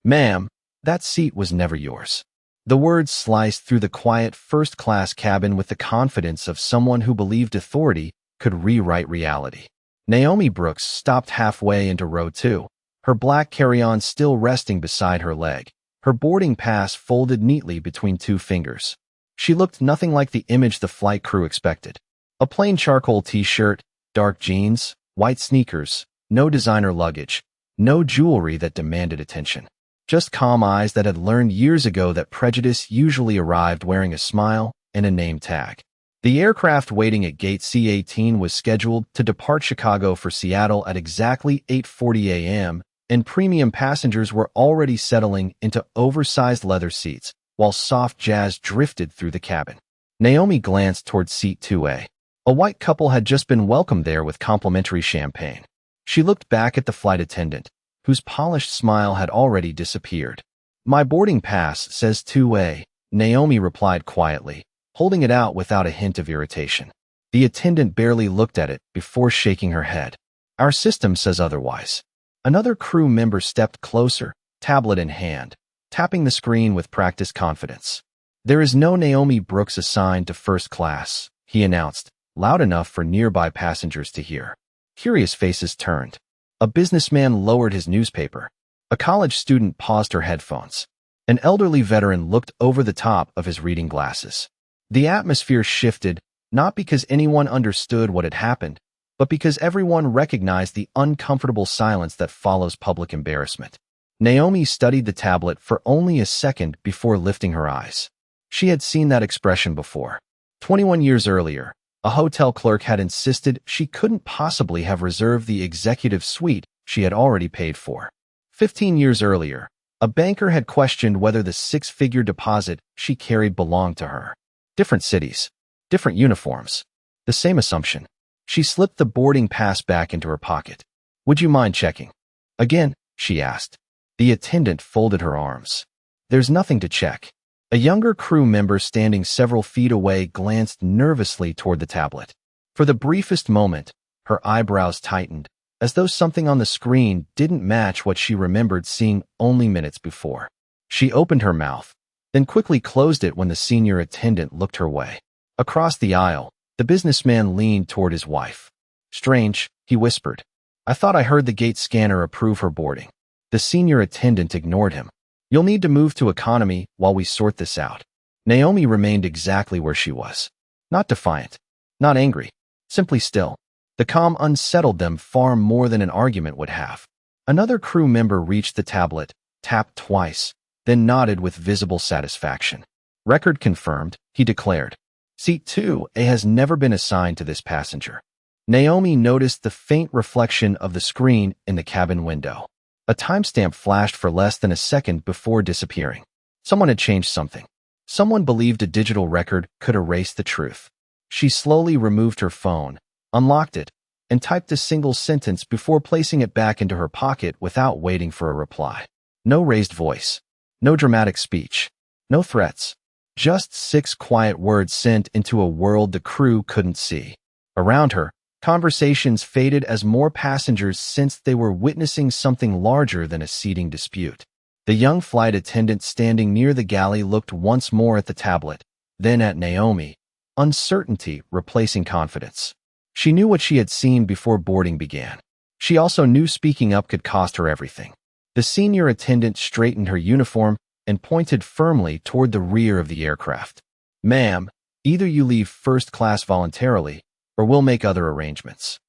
Ma'am, that seat was never yours. The words sliced through the quiet first-class cabin with the confidence of someone who believed authority could rewrite reality. Naomi Brooks stopped halfway into row 2, her black carry-on still resting beside her leg, her boarding pass folded neatly between two fingers. She looked nothing like the image the flight crew expected. A plain charcoal t-shirt, dark jeans, white sneakers, no designer luggage, no jewelry that demanded attention. Just calm eyes that had learned years ago that prejudice usually arrived wearing a smile and a name tag. The aircraft waiting at gate C-18 was scheduled to depart Chicago for Seattle at exactly 8:40 a.m., and premium passengers were already settling into oversized leather seats, while soft jazz drifted through the cabin. Naomi glanced toward seat 2A. A white couple had just been welcomed there with complimentary champagne. She looked back at the flight attendant, whose polished smile had already disappeared. "My boarding pass says 2A," Naomi replied quietly, holding it out without a hint of irritation. The attendant barely looked at it before shaking her head. "Our system says otherwise." Another crew member stepped closer, tablet in hand, tapping the screen with practiced confidence. "There is no Naomi Brooks assigned to first class," he announced, loud enough for nearby passengers to hear. Curious faces turned. A businessman lowered his newspaper. A college student paused her headphones. An elderly veteran looked over the top of his reading glasses. The atmosphere shifted, not because anyone understood what had happened, but because everyone recognized the uncomfortable silence that follows public embarrassment. Naomi studied the tablet for only a second before lifting her eyes. She had seen that expression before. 21 years earlier, a hotel clerk had insisted she couldn't possibly have reserved the executive suite she had already paid for. 15 years earlier, a banker had questioned whether the six-figure deposit she carried belonged to her. Different cities, different uniforms, the same assumption. She slipped the boarding pass back into her pocket. "Would you mind checking?" "Again?" she asked. The attendant folded her arms. "There's nothing to check." A younger crew member standing several feet away glanced nervously toward the tablet. For the briefest moment, her eyebrows tightened, as though something on the screen didn't match what she remembered seeing only minutes before. She opened her mouth, then quickly closed it when the senior attendant looked her way. Across the aisle, the businessman leaned toward his wife. "Strange," he whispered. "I thought I heard the gate scanner approve her boarding." The senior attendant ignored him. "You'll need to move to economy while we sort this out." Naomi remained exactly where she was. Not defiant, not angry, simply still. The calm unsettled them far more than an argument would have. Another crew member reached the tablet, tapped twice, then nodded with visible satisfaction. "Record confirmed," he declared. "Seat 2A has never been assigned to this passenger." Naomi noticed the faint reflection of the screen in the cabin window. A timestamp flashed for less than a second before disappearing. Someone had changed something. Someone believed a digital record could erase the truth. She slowly removed her phone, unlocked it, and typed a single sentence before placing it back into her pocket without waiting for a reply. No raised voice. No dramatic speech. No threats. Just 6 quiet words sent into a world the crew couldn't see. Around her, conversations faded as more passengers sensed they were witnessing something larger than a seating dispute. The young flight attendant standing near the galley looked once more at the tablet, then at Naomi, uncertainty replacing confidence. She knew what she had seen before boarding began. She also knew speaking up could cost her everything. The senior attendant straightened her uniform and pointed firmly toward the rear of the aircraft. "Ma'am, either you leave first class voluntarily, or we'll make other arrangements."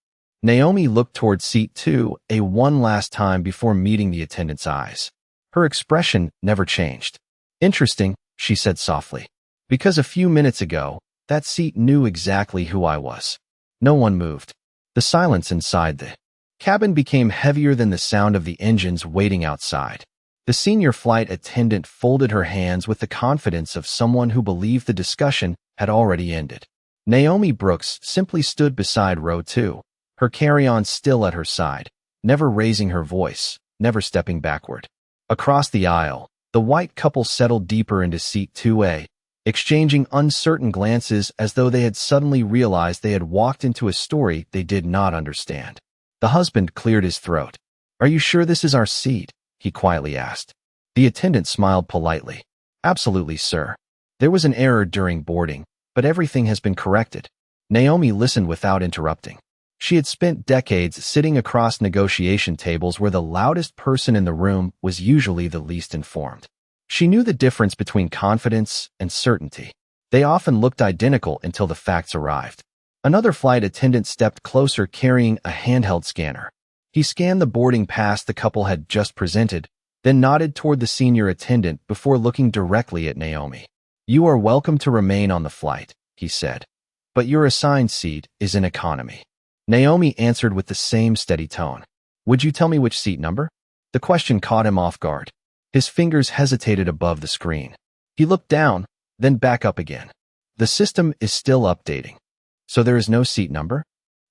Naomi looked toward seat 2A one last time before meeting the attendant's eyes. Her expression never changed. "Interesting," she said softly. "Because a few minutes ago, that seat knew exactly who I was." No one moved. The silence inside the cabin became heavier than the sound of the engines waiting outside. The senior flight attendant folded her hands with the confidence of someone who believed the discussion had already ended. Naomi Brooks simply stood beside row 2, her carry-on still at her side, never raising her voice, never stepping backward. Across the aisle, the white couple settled deeper into seat 2A, exchanging uncertain glances as though they had suddenly realized they had walked into a story they did not understand. The husband cleared his throat. "Are you sure this is our seat?" he quietly asked. The attendant smiled politely. Absolutely, sir. There was an error during boarding, but everything has been corrected. Naomi listened without interrupting. She had spent decades sitting across negotiation tables where the loudest person in the room was usually the least informed. She knew the difference between confidence and certainty. They often looked identical until the facts arrived. Another flight attendant stepped closer carrying a handheld scanner. He scanned the boarding pass the couple had just presented, then nodded toward the senior attendant before looking directly at Naomi. You are welcome to remain on the flight, he said. But your assigned seat is in economy. Naomi answered with the same steady tone. Would you tell me which seat number? The question caught him off guard. His fingers hesitated above the screen. He looked down, then back up again. The system is still updating. So there is no seat number?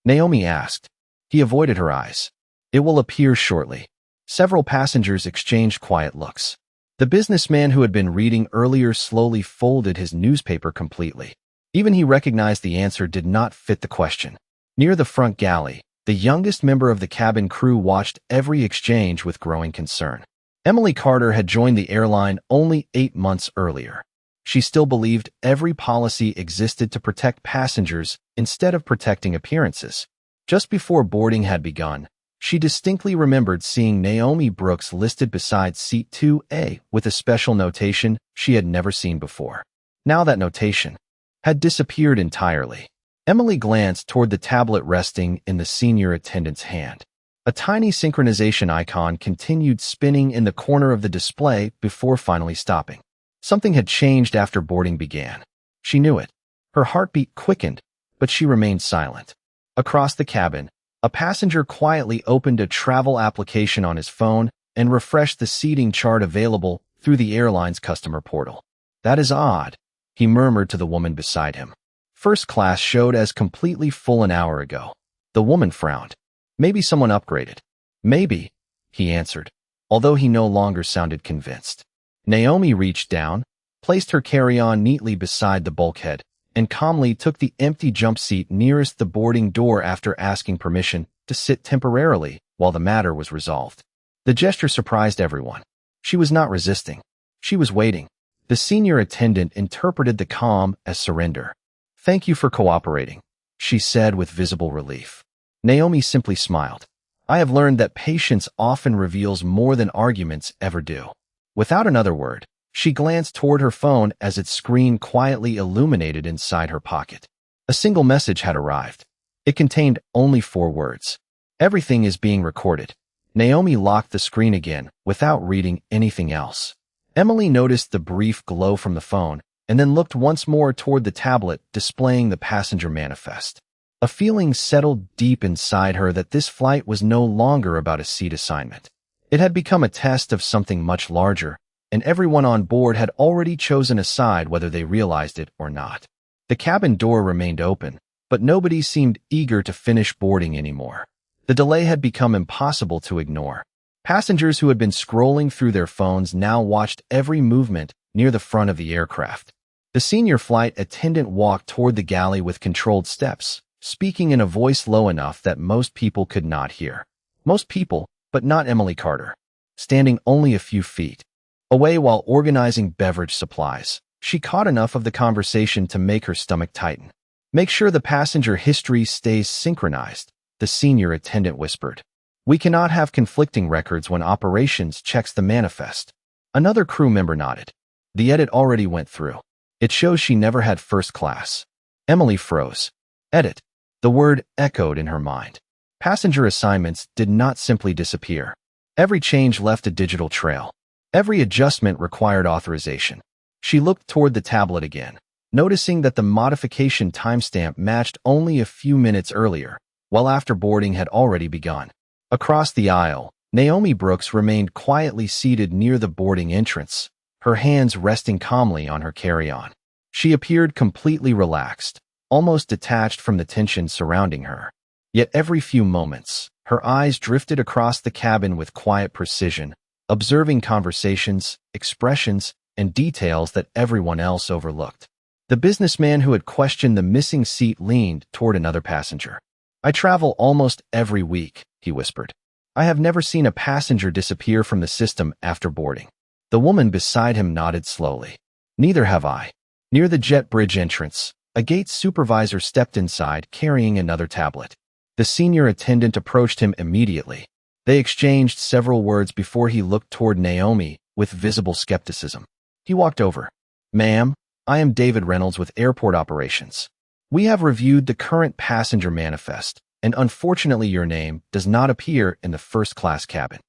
Naomi asked. He avoided her eyes. It will appear shortly. Several passengers exchanged quiet looks. The businessman who had been reading earlier slowly folded his newspaper completely. Even he recognized the answer did not fit the question. Near the front galley, the youngest member of the cabin crew watched every exchange with growing concern. Emily Carter had joined the airline only 8 months earlier. She still believed every policy existed to protect passengers instead of protecting appearances. Just before boarding had begun, she distinctly remembered seeing Naomi Brooks listed beside seat 2A with a special notation she had never seen before. Now that notation had disappeared entirely. Emily glanced toward the tablet resting in the senior attendant's hand. A tiny synchronization icon continued spinning in the corner of the display before finally stopping. Something had changed after boarding began. She knew it. Her heartbeat quickened, but she remained silent. Across the cabin, a passenger quietly opened a travel application on his phone and refreshed the seating chart available through the airline's customer portal. That is odd, he murmured to the woman beside him. First class showed as completely full an hour ago. The woman frowned. Maybe someone upgraded. Maybe, he answered, although he no longer sounded convinced. Naomi reached down, placed her carry-on neatly beside the bulkhead, and calmly took the empty jump seat nearest the boarding door after asking permission to sit temporarily while the matter was resolved. The gesture surprised everyone. She was not resisting. She was waiting. The senior attendant interpreted the calm as surrender. Thank you for cooperating, she said with visible relief. Naomi simply smiled. I have learned that patience often reveals more than arguments ever do. Without another word, she glanced toward her phone as its screen quietly illuminated inside her pocket. A single message had arrived. It contained only 4 words. Everything is being recorded. Naomi locked the screen again without reading anything else. Emily noticed the brief glow from the phone and then looked once more toward the tablet displaying the passenger manifest. A feeling settled deep inside her that this flight was no longer about a seat assignment. It had become a test of something much larger, and everyone on board had already chosen a side whether they realized it or not. The cabin door remained open, but nobody seemed eager to finish boarding anymore. The delay had become impossible to ignore. Passengers who had been scrolling through their phones now watched every movement near the front of the aircraft. The senior flight attendant walked toward the galley with controlled steps, speaking in a voice low enough that most people could not hear. Most people, but not Emily Carter. Standing only a few feet away while organizing beverage supplies, she caught enough of the conversation to make her stomach tighten. Make sure the passenger history stays synchronized, the senior attendant whispered. We cannot have conflicting records when operations checks the manifest. Another crew member nodded. The edit already went through. It shows she never had first class. Emily froze. Edit. The word echoed in her mind. Passenger assignments did not simply disappear. Every change left a digital trail. Every adjustment required authorization. She looked toward the tablet again, noticing that the modification timestamp matched only a few minutes earlier, well after boarding had already begun. Across the aisle, Naomi Brooks remained quietly seated near the boarding entrance, her hands resting calmly on her carry-on. She appeared completely relaxed, almost detached from the tension surrounding her. Yet every few moments, her eyes drifted across the cabin with quiet precision, observing conversations, expressions, and details that everyone else overlooked. The businessman who had questioned the missing seat leaned toward another passenger. I travel almost every week, he whispered. I have never seen a passenger disappear from the system after boarding. The woman beside him nodded slowly. Neither have I. Near the jet bridge entrance, a gate supervisor stepped inside carrying another tablet. The senior attendant approached him immediately. They exchanged several words before he looked toward Naomi with visible skepticism. He walked over. Ma'am, I am David Reynolds with Airport Operations. We have reviewed the current passenger manifest, and unfortunately your name does not appear in the first-class cabin.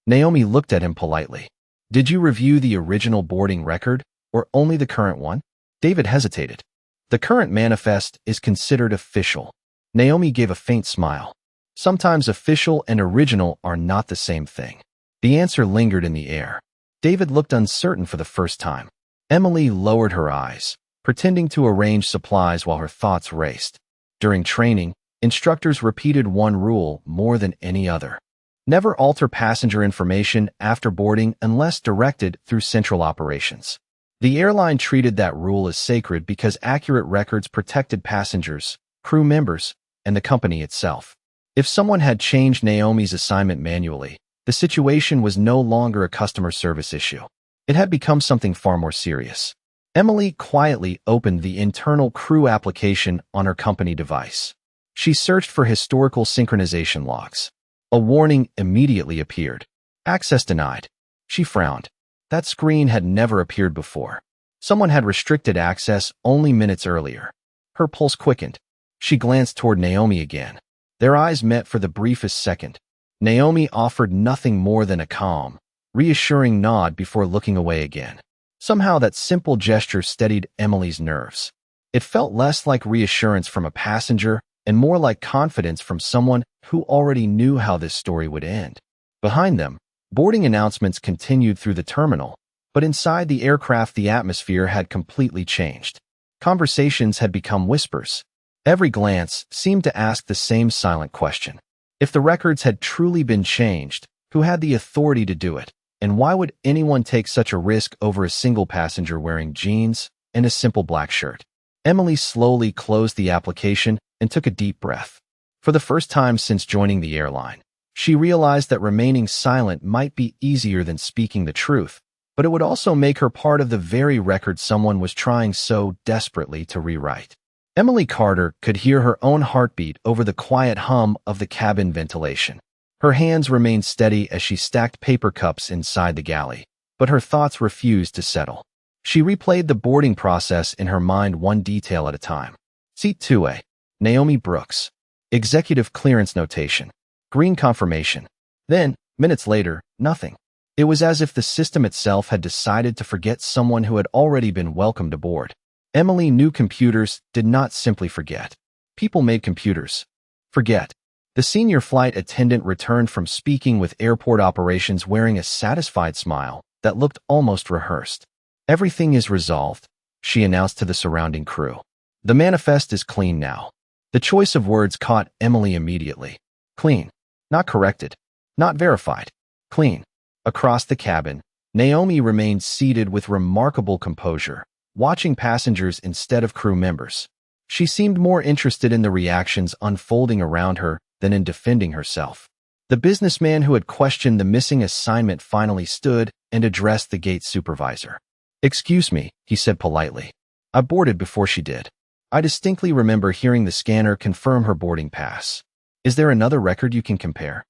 Naomi looked at him politely. Did you review the original boarding record, or only the current one? David hesitated. The current manifest is considered official. Naomi gave a faint smile. Sometimes official and original are not the same thing. The answer lingered in the air. David looked uncertain for the first time. Emily lowered her eyes, pretending to arrange supplies while her thoughts raced. During training, instructors repeated one rule more than any other. Never alter passenger information after boarding unless directed through central operations. The airline treated that rule as sacred because accurate records protected passengers, crew members, and the company itself. If someone had changed Naomi's assignment manually, the situation was no longer a customer service issue. It had become something far more serious. Emily quietly opened the internal crew application on her company device. She searched for historical synchronization logs. A warning immediately appeared. Access denied. She frowned. That screen had never appeared before. Someone had restricted access only minutes earlier. Her pulse quickened. She glanced toward Naomi again. Their eyes met for the briefest second. Naomi offered nothing more than a calm, reassuring nod before looking away again. Somehow that simple gesture steadied Emily's nerves. It felt less like reassurance from a passenger and more like confidence from someone who already knew how this story would end. Behind them, boarding announcements continued through the terminal, but inside the aircraft the atmosphere had completely changed. Conversations had become whispers. Every glance seemed to ask the same silent question. If the records had truly been changed, who had the authority to do it? And why would anyone take such a risk over a single passenger wearing jeans and a simple black shirt? Emily slowly closed the application and took a deep breath. For the first time since joining the airline, she realized that remaining silent might be easier than speaking the truth, but it would also make her part of the very record someone was trying so desperately to rewrite. Emily Carter could hear her own heartbeat over the quiet hum of the cabin ventilation. Her hands remained steady as she stacked paper cups inside the galley, but her thoughts refused to settle. She replayed the boarding process in her mind one detail at a time. Seat 2A. Naomi Brooks. Executive clearance notation. Green confirmation. Then, minutes later, nothing. It was as if the system itself had decided to forget someone who had already been welcomed aboard. Emily knew computers did not simply forget. People made computers forget. The senior flight attendant returned from speaking with airport operations wearing a satisfied smile that looked almost rehearsed. Everything is resolved, she announced to the surrounding crew. The manifest is clean now. The choice of words caught Emily immediately. Clean. Not corrected. Not verified. Clean. Across the cabin, Naomi remained seated with remarkable composure, watching passengers instead of crew members. She seemed more interested in the reactions unfolding around her than in defending herself. The businessman who had questioned the missing assignment finally stood and addressed the gate supervisor. "Excuse me," he said politely. "I boarded before she did. I distinctly remember hearing the scanner confirm her boarding pass. Is there another record you can compare?"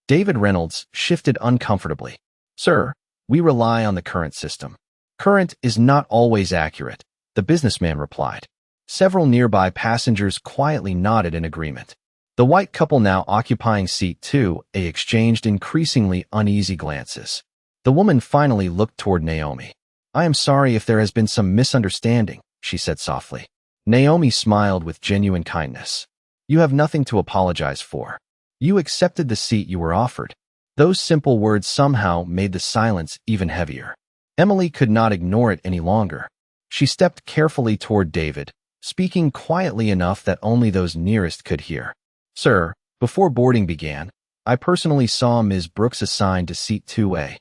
David Reynolds shifted uncomfortably. "Sir, we rely on the current system." "Current is not always accurate," the businessman replied. Several nearby passengers quietly nodded in agreement. The white couple now occupying seat 2A exchanged increasingly uneasy glances. The woman finally looked toward Naomi. "I am sorry if there has been some misunderstanding," she said softly. Naomi smiled with genuine kindness. "You have nothing to apologize for. You accepted the seat you were offered." Those simple words somehow made the silence even heavier. Emily could not ignore it any longer. She stepped carefully toward David, speaking quietly enough that only those nearest could hear. "Sir, before boarding began, I personally saw Ms. Brooks assigned to seat 2A.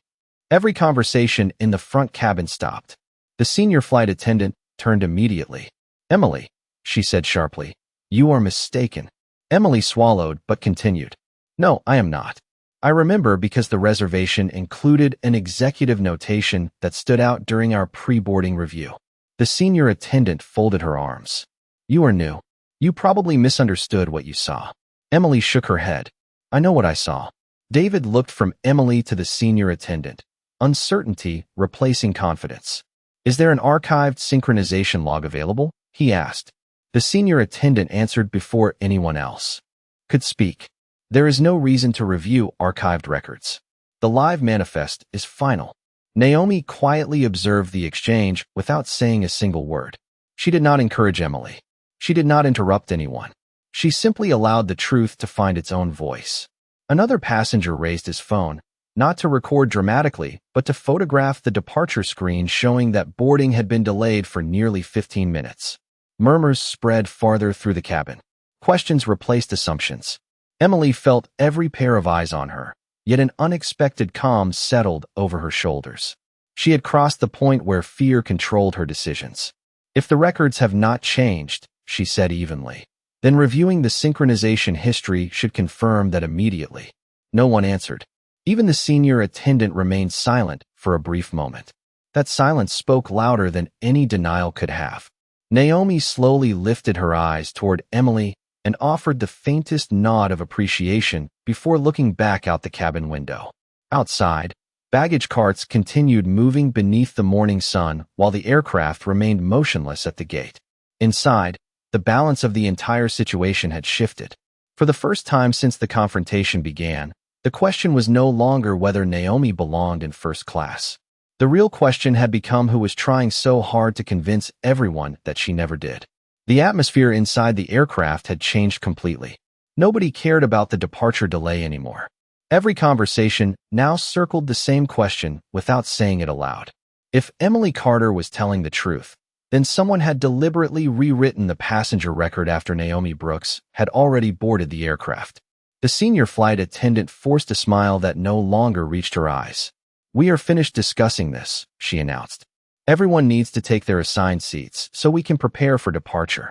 Every conversation in the front cabin stopped. The senior flight attendant turned immediately. "Emily," she said sharply, "you are mistaken." Emily swallowed but continued. "No, I am not. I remember because the reservation included an executive notation that stood out during our pre-boarding review. The senior attendant folded her arms. You are new. You probably misunderstood what you saw. Emily shook her head. I know what I saw. David looked from Emily to the senior attendant. Uncertainty replacing confidence. Is there an archived synchronization log available? He asked. The senior attendant answered before anyone else could speak. There is no reason to review archived records. The live manifest is final. Naomi quietly observed the exchange without saying a single word. She did not encourage Emily. She did not interrupt anyone. She simply allowed the truth to find its own voice. Another passenger raised his phone, not to record dramatically, but to photograph the departure screen showing that boarding had been delayed for nearly 15 minutes. Murmurs spread farther through the cabin. Questions replaced assumptions. Emily felt every pair of eyes on her, yet an unexpected calm settled over her shoulders. She had crossed the point where fear controlled her decisions. If the records have not changed, she said evenly, then reviewing the synchronization history should confirm that immediately. No one answered. Even the senior attendant remained silent for a brief moment. That silence spoke louder than any denial could have. Naomi slowly lifted her eyes toward Emily and offered the faintest nod of appreciation before looking back out the cabin window. Outside, baggage carts continued moving beneath the morning sun while the aircraft remained motionless at the gate. Inside, the balance of the entire situation had shifted. For the first time since the confrontation began, the question was no longer whether Naomi belonged in first class. The real question had become who was trying so hard to convince everyone that she never did. The atmosphere inside the aircraft had changed completely. Nobody cared about the departure delay anymore. Every conversation now circled the same question without saying it aloud. If Emily Carter was telling the truth, then someone had deliberately rewritten the passenger record after Naomi Brooks had already boarded the aircraft. The senior flight attendant forced a smile that no longer reached her eyes. We are finished discussing this, she announced. Everyone needs to take their assigned seats so we can prepare for departure.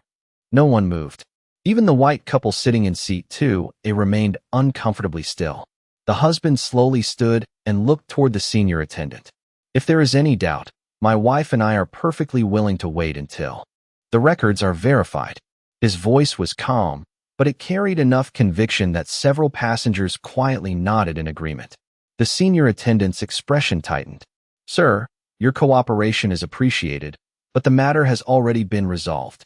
No one moved. Even the white couple sitting in seat 2A remained uncomfortably still. The husband slowly stood and looked toward the senior attendant. If there is any doubt, my wife and I are perfectly willing to wait until the records are verified. His voice was calm, but it carried enough conviction that several passengers quietly nodded in agreement. The senior attendant's expression tightened. Sir, your cooperation is appreciated, but the matter has already been resolved.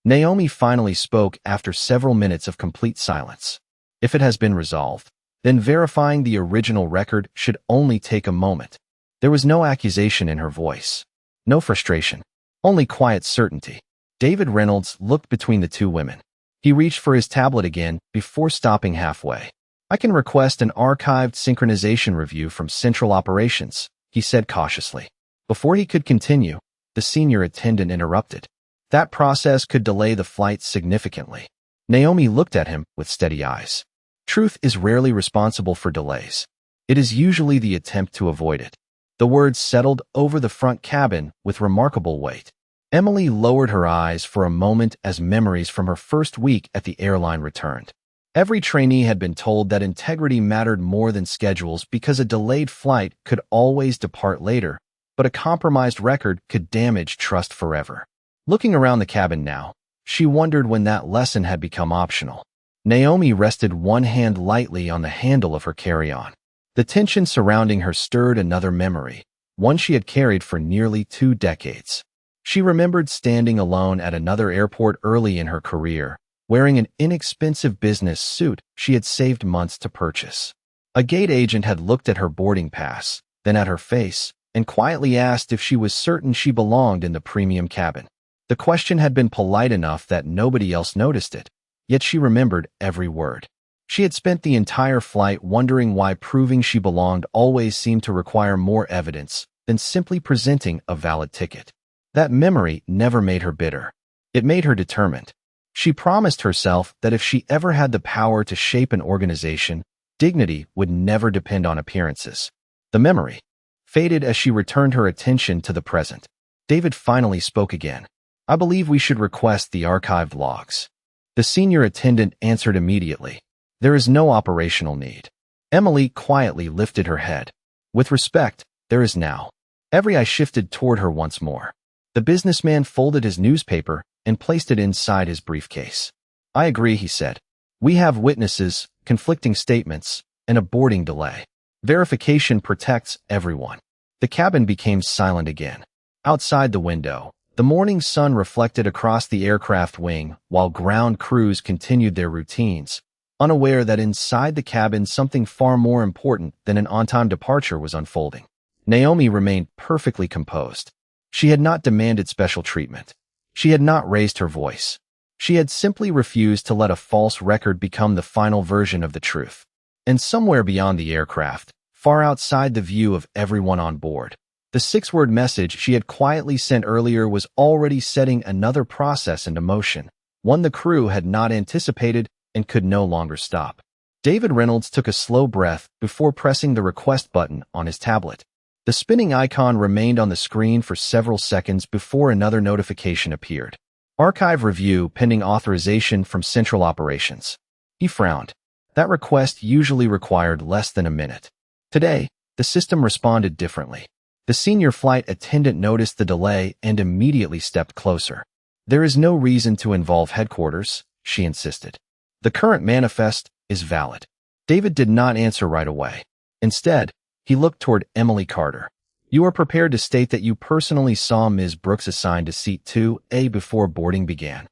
Naomi finally spoke after several minutes of complete silence. If it has been resolved, then verifying the original record should only take a moment. There was no accusation in her voice. No frustration. Only quiet certainty. David Reynolds looked between the two women. He reached for his tablet again before stopping halfway. I can request an archived synchronization review from Central Operations, he said cautiously. Before he could continue, the senior attendant interrupted. That process could delay the flight significantly. Naomi looked at him with steady eyes. Truth is rarely responsible for delays. It is usually the attempt to avoid it. The words settled over the front cabin with remarkable weight. Emily lowered her eyes for a moment as memories from her first week at the airline returned. Every trainee had been told that integrity mattered more than schedules because a delayed flight could always depart later, but a compromised record could damage trust forever. Looking around the cabin now, she wondered when that lesson had become optional. Naomi rested one hand lightly on the handle of her carry-on. The tension surrounding her stirred another memory, one she had carried for nearly 2 decades. She remembered standing alone at another airport early in her career, wearing an inexpensive business suit she had saved months to purchase. A gate agent had looked at her boarding pass, then at her face, and quietly asked if she was certain she belonged in the premium cabin. The question had been polite enough that nobody else noticed it, yet she remembered every word. She had spent the entire flight wondering why proving she belonged always seemed to require more evidence than simply presenting a valid ticket. That memory never made her bitter. It made her determined. She promised herself that if she ever had the power to shape an organization, dignity would never depend on appearances. The memory faded as she returned her attention to the present. David finally spoke again. I believe we should request the archived logs. The senior attendant answered immediately. There is no operational need. Emily quietly lifted her head. With respect, there is now. Every eye shifted toward her once more. The businessman folded his newspaper and placed it inside his briefcase. I agree, he said. We have witnesses, conflicting statements, and a boarding delay. Verification protects everyone. The cabin became silent again. Outside the window, the morning sun reflected across the aircraft wing while ground crews continued their routines, unaware that inside the cabin something far more important than an on-time departure was unfolding. Naomi remained perfectly composed. She had not demanded special treatment. She had not raised her voice. She had simply refused to let a false record become the final version of the truth. And somewhere beyond the aircraft, far outside the view of everyone on board, the 6-word message she had quietly sent earlier was already setting another process into motion, one the crew had not anticipated and could no longer stop. David Reynolds took a slow breath before pressing the request button on his tablet. The spinning icon remained on the screen for several seconds before another notification appeared. Archive review pending authorization from Central Operations. He frowned. That request usually required less than a minute. Today, the system responded differently. The senior flight attendant noticed the delay and immediately stepped closer. There is no reason to involve headquarters, she insisted. The current manifest is valid. David did not answer right away. Instead, he looked toward Emily Carter. You are prepared to state that you personally saw Ms. Brooks assigned to seat 2A before boarding began.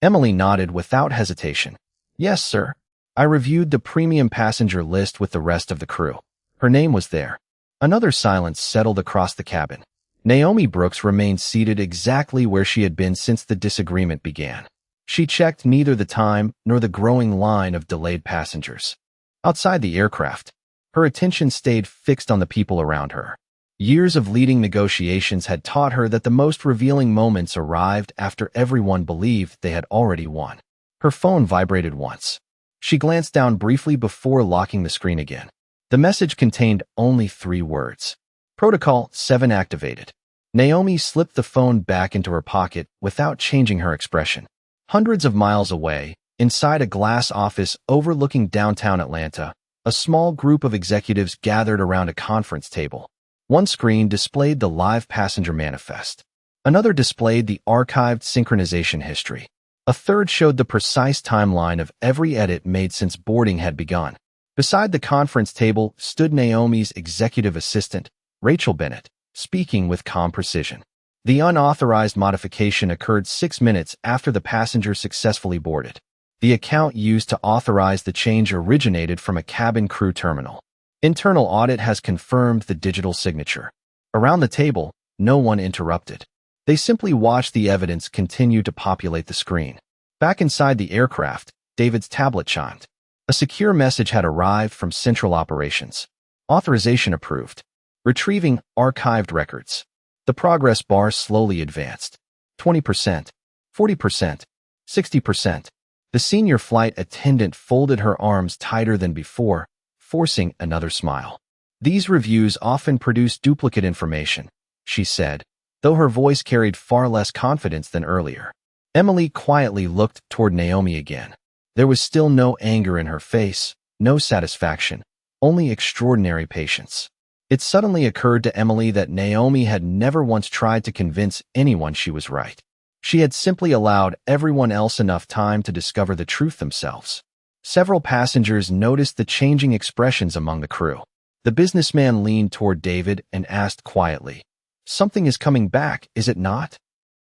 Emily nodded without hesitation. Yes, sir. I reviewed the premium passenger list with the rest of the crew. Her name was there. Another silence settled across the cabin. Naomi Brooks remained seated exactly where she had been since the disagreement began. She checked neither the time nor the growing line of delayed passengers. Outside the aircraft, her attention stayed fixed on the people around her. Years of leading negotiations had taught her that the most revealing moments arrived after everyone believed they had already won. Her phone vibrated once. She glanced down briefly before locking the screen again. The message contained only 3 words. Protocol 7 activated. Naomi slipped the phone back into her pocket without changing her expression. Hundreds of miles away, inside a glass office overlooking downtown Atlanta, a small group of executives gathered around a conference table. One screen displayed the live passenger manifest. Another displayed the archived synchronization history. A third showed the precise timeline of every edit made since boarding had begun. Beside the conference table stood Naomi's executive assistant, Rachel Bennett, speaking with calm precision. The unauthorized modification occurred 6 minutes after the passenger successfully boarded. The account used to authorize the change originated from a cabin crew terminal. Internal audit has confirmed the digital signature. Around the table, no one interrupted. They simply watched the evidence continue to populate the screen. Back inside the aircraft, David's tablet chimed. A secure message had arrived from Central Operations. Authorization approved. Retrieving archived records. The progress bar slowly advanced. 20%, 40%, 60%. The senior flight attendant folded her arms tighter than before, forcing another smile. These reviews often produce duplicate information, she said, though her voice carried far less confidence than earlier. Emily quietly looked toward Naomi again. There was still no anger in her face, no satisfaction, only extraordinary patience. It suddenly occurred to Emily that Naomi had never once tried to convince anyone she was right. She had simply allowed everyone else enough time to discover the truth themselves. Several passengers noticed the changing expressions among the crew. The businessman leaned toward David and asked quietly, "Something is coming back, is it not?"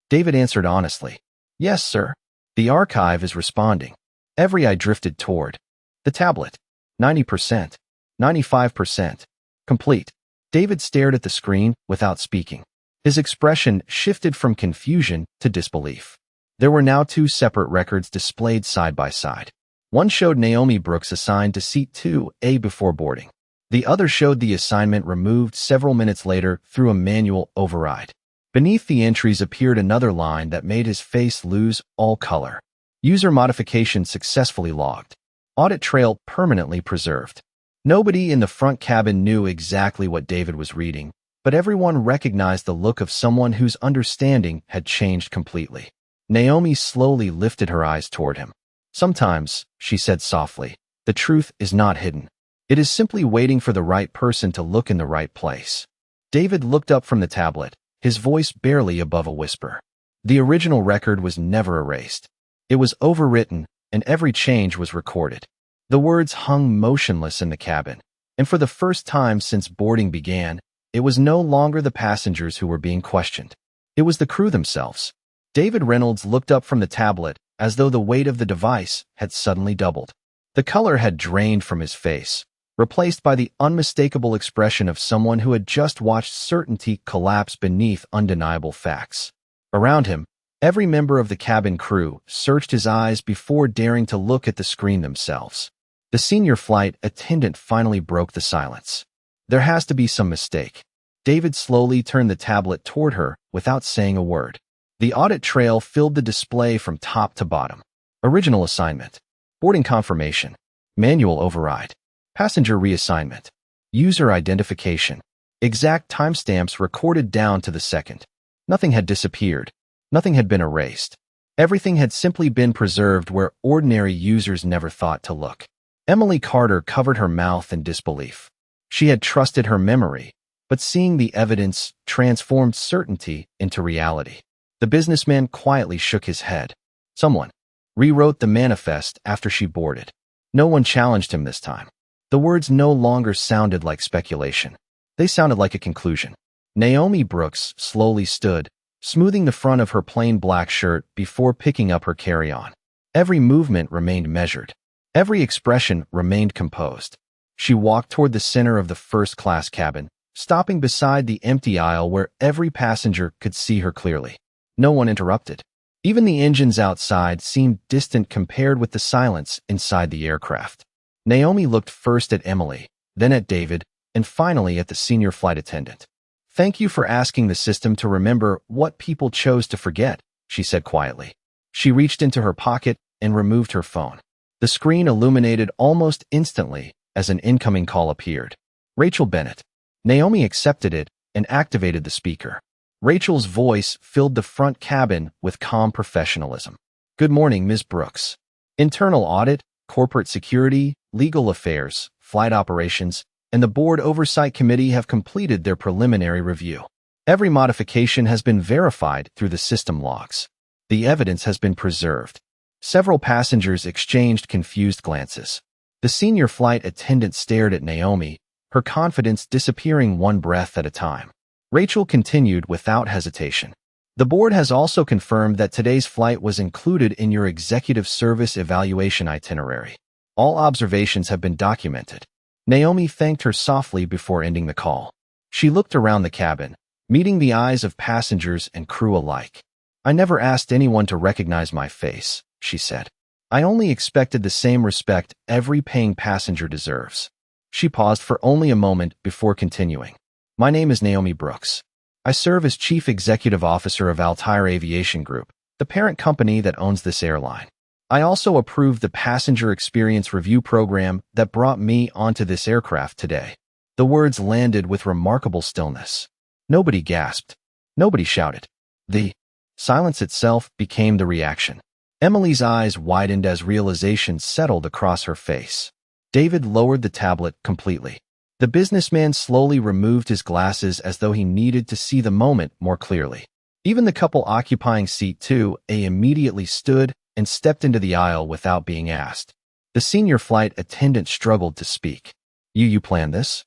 David answered honestly, "Yes, sir. The archive is responding." Every eye drifted toward the tablet. 90%, 95%, complete. David stared at the screen without speaking. His expression shifted from confusion to disbelief. There were now 2 separate records displayed side by side. One showed Naomi Brooks assigned to seat 2A before boarding. The other showed the assignment removed several minutes later through a manual override. Beneath the entries appeared another line that made his face lose all color. User modification successfully logged. Audit trail permanently preserved. Nobody in the front cabin knew exactly what David was reading, but everyone recognized the look of someone whose understanding had changed completely. Naomi slowly lifted her eyes toward him. "Sometimes," she said softly, "the truth is not hidden. It is simply waiting for the right person to look in the right place. David looked up from the tablet, his voice barely above a whisper. The original record was never erased. It was overwritten, and every change was recorded. The words hung motionless in the cabin, and for the first time since boarding began, it was no longer the passengers who were being questioned. It was the crew themselves. David Reynolds looked up from the tablet as though the weight of the device had suddenly doubled. The color had drained from his face, replaced by the unmistakable expression of someone who had just watched certainty collapse beneath undeniable facts. Around him, every member of the cabin crew searched his eyes before daring to look at the screen themselves. The senior flight attendant finally broke the silence. There has to be some mistake. David slowly turned the tablet toward her without saying a word. The audit trail filled the display from top to bottom. Original assignment. Boarding confirmation. Manual override. Passenger reassignment. User identification. Exact timestamps recorded down to the second. Nothing had disappeared. Nothing had been erased. Everything had simply been preserved where ordinary users never thought to look. Emily Carter covered her mouth in disbelief. She had trusted her memory, but seeing the evidence transformed certainty into reality. The businessman quietly shook his head. Someone rewrote the manifest after she boarded. No one challenged him this time. The words no longer sounded like speculation. They sounded like a conclusion. Naomi Brooks slowly stood, smoothing the front of her plain black shirt before picking up her carry-on. Every movement remained measured. Every expression remained composed. She walked toward the center of the first-class cabin, stopping beside the empty aisle where every passenger could see her clearly. No one interrupted. Even the engines outside seemed distant compared with the silence inside the aircraft. Naomi looked first at Emily, then at David, and finally at the senior flight attendant. "Thank you for asking the system to remember what people chose to forget," she said quietly. She reached into her pocket and removed her phone. The screen illuminated almost instantly as an incoming call appeared. Rachel Bennett. Naomi accepted it and activated the speaker. Rachel's voice filled the front cabin with calm professionalism. "Good morning, Ms. Brooks. Internal audit, corporate security, legal affairs, flight operations, and the board oversight committee have completed their preliminary review. Every modification has been verified through the system logs. The evidence has been preserved." Several passengers exchanged confused glances. The senior flight attendant stared at Naomi, her confidence disappearing one breath at a time. Rachel continued without hesitation. "The board has also confirmed that today's flight was included in your executive service evaluation itinerary. All observations have been documented." Naomi thanked her softly before ending the call. She looked around the cabin, meeting the eyes of passengers and crew alike. "I never asked anyone to recognize my face," she said. "I only expected the same respect every paying passenger deserves." She paused for only a moment before continuing. "My name is Naomi Brooks. I serve as Chief Executive Officer of Altair Aviation Group, the parent company that owns this airline. I also approved the passenger experience review program that brought me onto this aircraft today." The words landed with remarkable stillness. Nobody gasped. Nobody shouted. The silence itself became the reaction. Emily's eyes widened as realization settled across her face. David lowered the tablet completely. The businessman slowly removed his glasses as though he needed to see the moment more clearly. Even the couple occupying seat 2A immediately stood and stepped into the aisle without being asked. The senior flight attendant struggled to speak. You planned this?"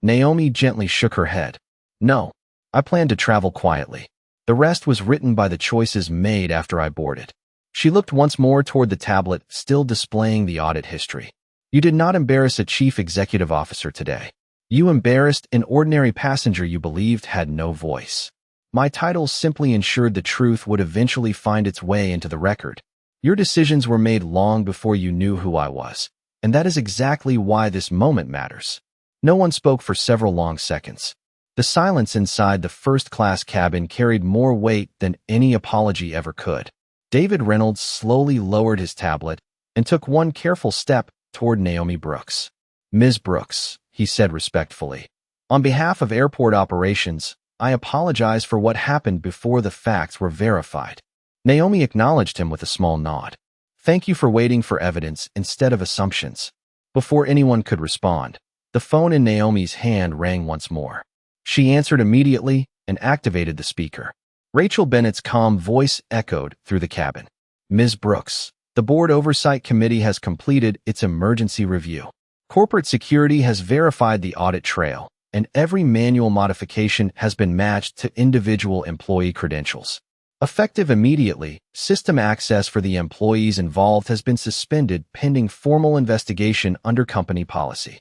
Naomi gently shook her head. "No, I planned to travel quietly. The rest was written by the choices made after I boarded." She looked once more toward the tablet, still displaying the audit history. "You did not embarrass a chief executive officer today. You embarrassed an ordinary passenger you believed had no voice. My titles simply ensured the truth would eventually find its way into the record. Your decisions were made long before you knew who I was, and that is exactly why this moment matters." No one spoke for several long seconds. The silence inside the first-class cabin carried more weight than any apology ever could. David Reynolds slowly lowered his tablet and took one careful step toward Naomi Brooks. "Ms. Brooks," he said respectfully, "on behalf of airport operations, I apologize for what happened before the facts were verified." Naomi acknowledged him with a small nod. "Thank you for waiting for evidence instead of assumptions." Before anyone could respond, The phone in Naomi's hand rang once more. She answered immediately and activated the speaker. Rachel Bennett's calm voice echoed through the cabin. Ms. Brooks, the Board Oversight Committee has completed its emergency review. Corporate security has verified the audit trail, and every manual modification has been matched to individual employee credentials. Effective immediately, system access for the employees involved has been suspended pending formal investigation under company policy.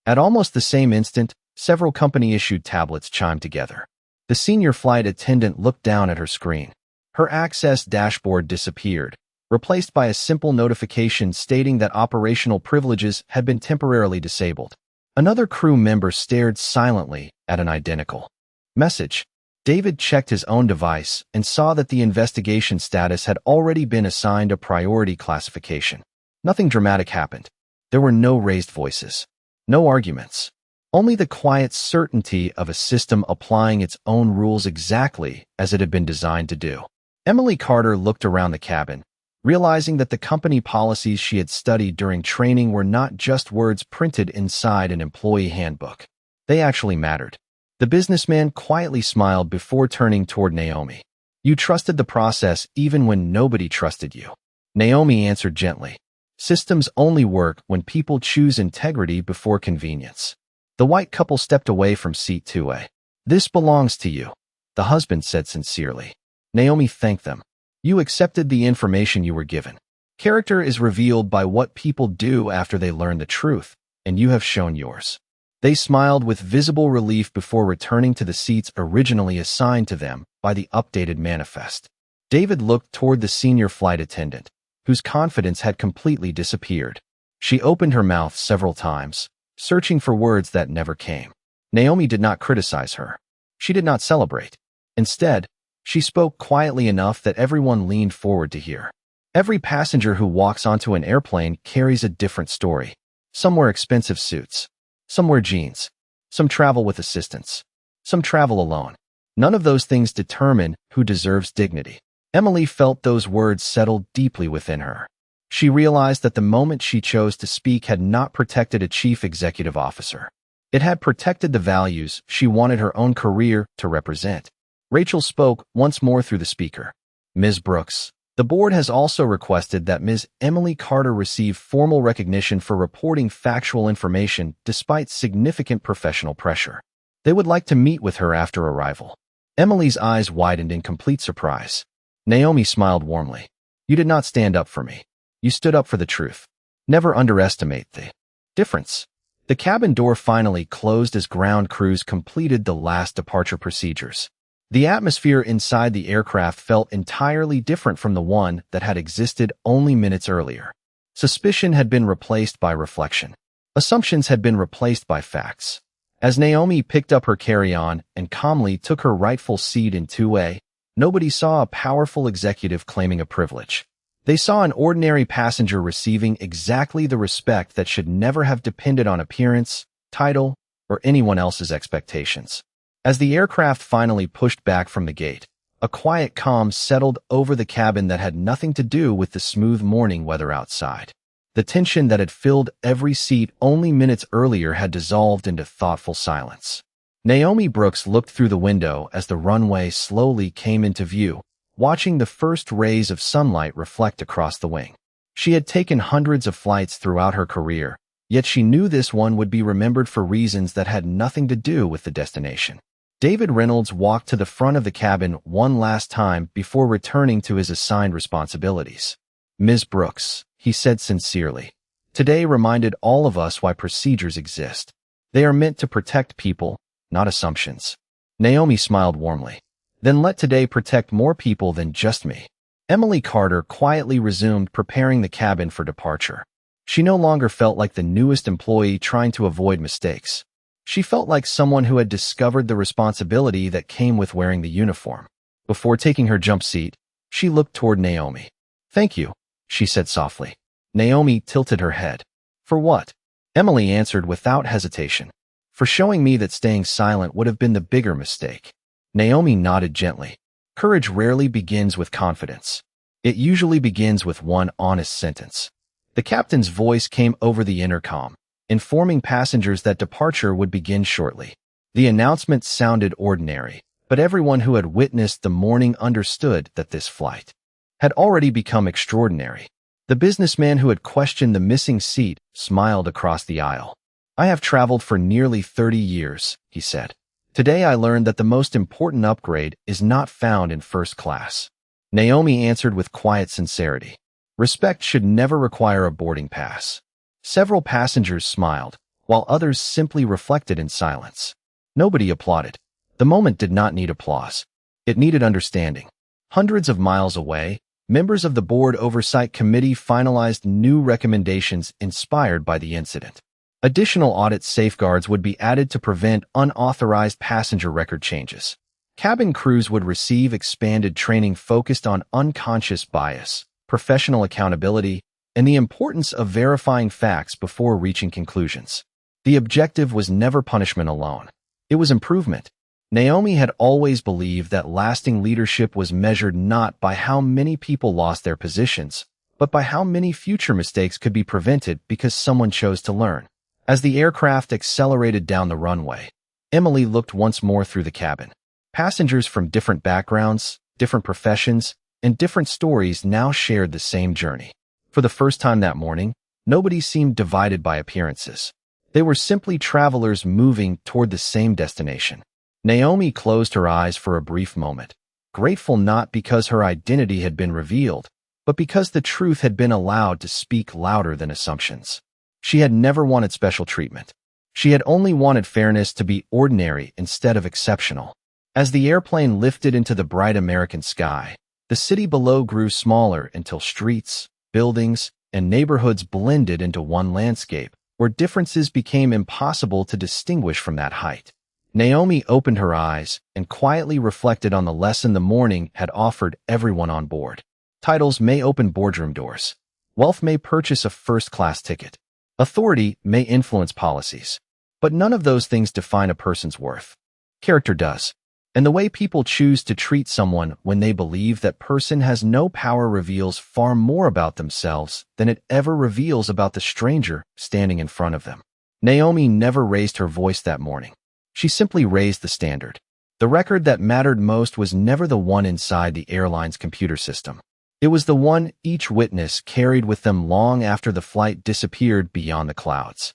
At almost the same instant, several company-issued tablets chimed together. The senior flight attendant looked down at her screen. Her access dashboard disappeared, replaced by a simple notification stating that operational privileges had been temporarily disabled. Another crew member stared silently at an identical message. David checked his own device and saw that the investigation status had already been assigned a priority classification. Nothing dramatic happened. There were no raised voices, no arguments, only the quiet certainty of a system applying its own rules exactly as it had been designed to do. Emily Carter looked around the cabin, realizing that the company policies she had studied during training were not just words printed inside an employee handbook. They actually mattered. The businessman quietly smiled before turning toward Naomi. You trusted the process even when nobody trusted you. Naomi answered gently. Systems only work when people choose integrity before convenience. The white couple stepped away from seat 2A. This belongs to you, the husband said sincerely. Naomi thanked them. You accepted the information you were given. Character is revealed by what people do after they learn the truth, and you have shown yours. They smiled with visible relief before returning to the seats originally assigned to them by the updated manifest. David looked toward the senior flight attendant, whose confidence had completely disappeared. She opened her mouth several times, searching for words that never came. Naomi did not criticize her. She did not celebrate. Instead, she spoke quietly enough that everyone leaned forward to hear. Every passenger who walks onto an airplane carries a different story. Some wear expensive suits. Some wear jeans. Some travel with assistants. Some travel alone. None of those things determine who deserves dignity. Emily felt those words settle deeply within her. She realized that the moment she chose to speak had not protected a chief executive officer. It had protected the values she wanted her own career to represent. Rachel spoke once more through the speaker. Ms. Brooks, the board has also requested that Ms. Emily Carter receive formal recognition for reporting factual information despite significant professional pressure. They would like to meet with her after arrival. Emily's eyes widened in complete surprise. Naomi smiled warmly. You did not stand up for me. You stood up for the truth. Never underestimate the difference. The cabin door finally closed as ground crews completed the last departure procedures. The atmosphere inside the aircraft felt entirely different from the one that had existed only minutes earlier. Suspicion had been replaced by reflection. Assumptions had been replaced by facts. As Naomi picked up her carry-on and calmly took her rightful seat in 2A, nobody saw a powerful executive claiming a privilege. They saw an ordinary passenger receiving exactly the respect that should never have depended on appearance, title, or anyone else's expectations. As the aircraft finally pushed back from the gate, a quiet calm settled over the cabin that had nothing to do with the smooth morning weather outside. The tension that had filled every seat only minutes earlier had dissolved into thoughtful silence. Naomi Brooks looked through the window as the runway slowly came into view, watching the first rays of sunlight reflect across the wing. She had taken hundreds of flights throughout her career, yet she knew this one would be remembered for reasons that had nothing to do with the destination. David Reynolds walked to the front of the cabin one last time before returning to his assigned responsibilities. Ms. Brooks, he said sincerely, today reminded all of us why procedures exist. They are meant to protect people, not assumptions. Naomi smiled warmly. Then let today protect more people than just me. Emily Carter quietly resumed preparing the cabin for departure. She no longer felt like the newest employee trying to avoid mistakes. She felt like someone who had discovered the responsibility that came with wearing the uniform. Before taking her jump seat, she looked toward Naomi. Thank you, she said softly. Naomi tilted her head. For what? Emily answered without hesitation. For showing me that staying silent would have been the bigger mistake. Naomi nodded gently. Courage rarely begins with confidence. It usually begins with one honest sentence. The captain's voice came over the intercom. informing passengers that departure would begin shortly. The announcement sounded ordinary, but everyone who had witnessed the morning understood that this flight had already become extraordinary. The businessman who had questioned the missing seat smiled across the aisle. "I have traveled for nearly 30 years," he said. "Today I learned that the most important upgrade is not found in first class." Naomi answered with quiet sincerity. Respect should never require a boarding pass. Several passengers smiled, while others simply reflected in silence. Nobody applauded. The moment did not need applause. It needed understanding. Hundreds of miles away, members of the Board Oversight Committee finalized new recommendations inspired by the incident. Additional audit safeguards would be added to prevent unauthorized passenger record changes. Cabin crews would receive expanded training focused on unconscious bias, professional accountability, and the importance of verifying facts before reaching conclusions. The objective was never punishment alone. It was improvement. Naomi had always believed that lasting leadership was measured not by how many people lost their positions, but by how many future mistakes could be prevented because someone chose to learn. As the aircraft accelerated down the runway, Emily looked once more through the cabin. Passengers from different backgrounds, different professions, and different stories now shared the same journey. For the first time that morning, nobody seemed divided by appearances. They were simply travelers moving toward the same destination. Naomi closed her eyes for a brief moment, grateful not because her identity had been revealed, but because the truth had been allowed to speak louder than assumptions. She had never wanted special treatment. She had only wanted fairness to be ordinary instead of exceptional. As the airplane lifted into the bright American sky, the city below grew smaller until streets, buildings, and neighborhoods blended into one landscape, where differences became impossible to distinguish from that height. Naomi opened her eyes and quietly reflected on the lesson the morning had offered everyone on board. Titles may open boardroom doors. Wealth may purchase a first-class ticket. Authority may influence policies. But none of those things define a person's worth. Character does. And the way people choose to treat someone when they believe that person has no power reveals far more about themselves than it ever reveals about the stranger standing in front of them. Naomi never raised her voice that morning. She simply raised the standard. The record that mattered most was never the one inside the airline's computer system. It was the one each witness carried with them long after the flight disappeared beyond the clouds.